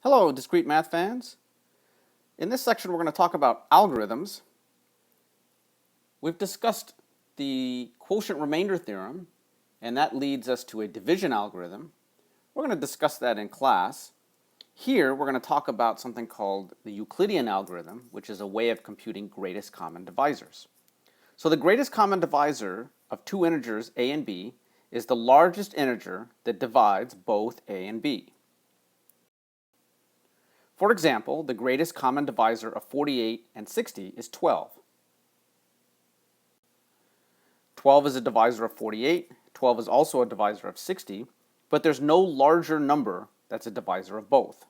Hello, discrete math fans. In this section, we're going to talk about algorithms. We've discussed the quotient remainder theorem, and that leads us to a division algorithm. We're going to discuss that in class. Here, we're going to talk about something called the Euclidean algorithm, which is a way of computing greatest common divisors. So the greatest common divisor of two integers, a and b, is the largest integer that divides both a and b. For example, the greatest common divisor of 48 and 60 is 12. 12 is a divisor of 48, 12 is also a divisor of 60, but there's no larger number that's a divisor of both.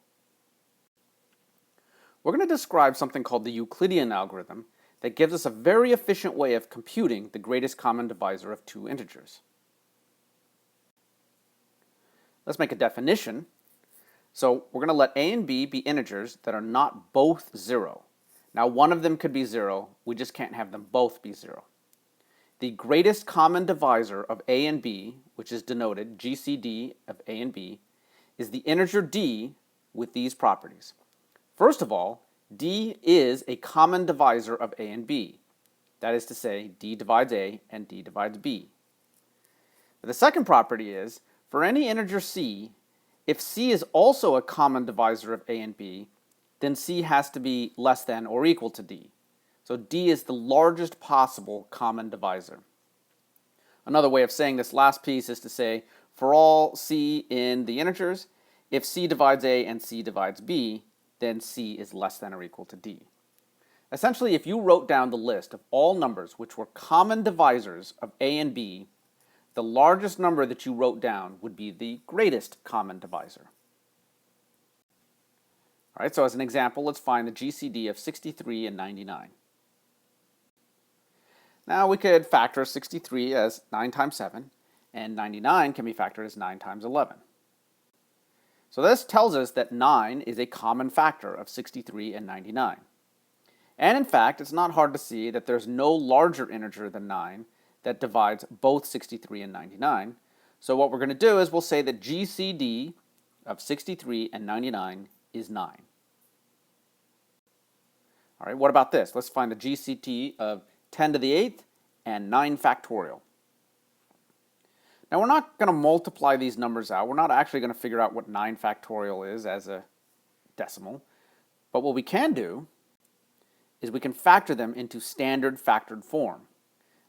We're going to describe something called the Euclidean algorithm that gives us a very efficient way of computing the greatest common divisor of two integers. Let's make a definition. So we're going to let a and b be integers that are not both 0. Now one of them could be 0, we just can't have them both be 0. The greatest common divisor of a and b, which is denoted GCD of a and b, is the integer d with these properties. First of all, d is a common divisor of a and b. That is to say, d divides a and d divides b. But the second property is, for any integer c, if c is also a common divisor of a and b, then c has to be less than or equal to d. So d is the largest possible common divisor. Another way of saying this last piece is to say, for all c in the integers, if c divides a and c divides b, then c is less than or equal to d. Essentially, if you wrote down the list of all numbers which were common divisors of a and b, the largest number that you wrote down would be the greatest common divisor. All right, so as an example, let's find the GCD of 63 and 99. Now we could factor 63 as 9 times 7, and 99 can be factored as 9 times 11. So this tells us that 9 is a common factor of 63 and 99. And in fact, it's not hard to see that there's no larger integer than 9 that divides both 63 and 99. So what we're going to do is we'll say that GCD of 63 and 99 is 9. All right, what about this? Let's find the GCD of 10 to the 8th and 9 factorial. Now we're not going to multiply these numbers out. We're not actually going to figure out what 9 factorial is as a decimal. But what we can do is we can factor them into standard factored form.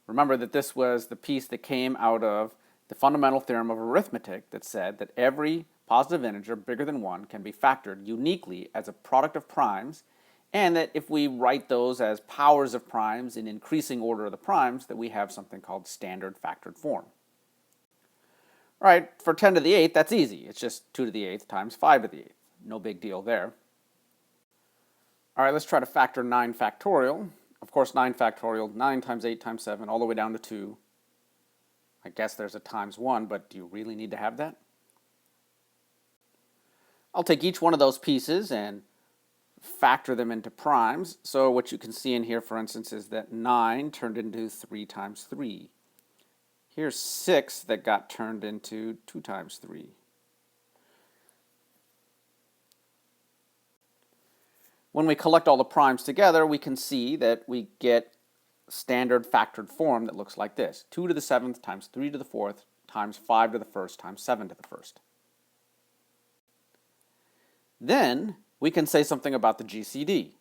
Remember that this was the piece that came out of the fundamental theorem of arithmetic that said that every positive integer bigger than 1 can be factored uniquely as a product of primes, and that if we write those as powers of primes in increasing order of the primes, that we have something called standard factored form. All right, for 10 to the 8th, that's easy. It's just 2 to the 8th times 5 to the 8th. No big deal there. All right, let's try to factor 9 factorial. Of course, 9 factorial, 9 times 8 times 7, all the way down to 2. I guess there's a times 1, but do you really need to have that? I'll take each one of those pieces and factor them into primes. So what you can see in here, for instance, is that 9 turned into 3 times 3. Here's 6 that got turned into 2 times 3. When we collect all the primes together, we can see that we get standard factored form that looks like this. 2 to the 7th times 3 to the 4th times 5 to the 1st times 7 to the 1st. Then we can say something about the GCD.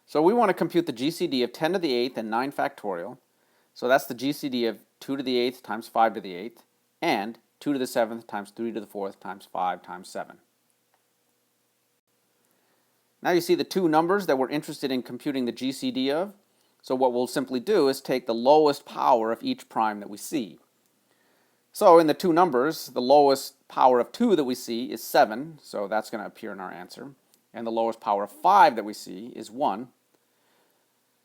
So we want to compute the GCD of 10 to the 8th and 9 factorial. So that's the GCD of 2 to the 8th times 5 to the 8th and 2 to the 7th times 3 to the 4th times 5 times 7. Now you see the two numbers that we're interested in computing the GCD of. So what we'll simply do is take the lowest power of each prime that we see. So in the two numbers, the lowest power of 2 that we see is 7, so that's going to appear in our answer. And the lowest power of 5 that we see is 1.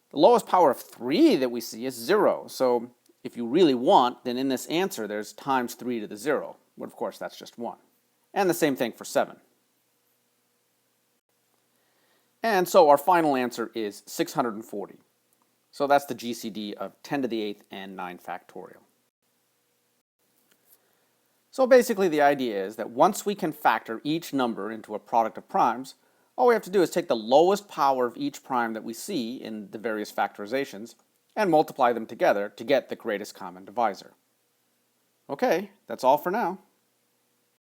The lowest power of 3 that we see is 0. So if you really want, then in this answer there's times 3 to the 0. But of course that's just 1. And the same thing for 7. And so our final answer is 640. So that's the GCD of 10 to the 8th and 9 factorial. So basically the idea is that once we can factor each number into a product of primes, all we have to do is take the lowest power of each prime that we see in the various factorizations and multiply them together to get the greatest common divisor. Okay, that's all for now.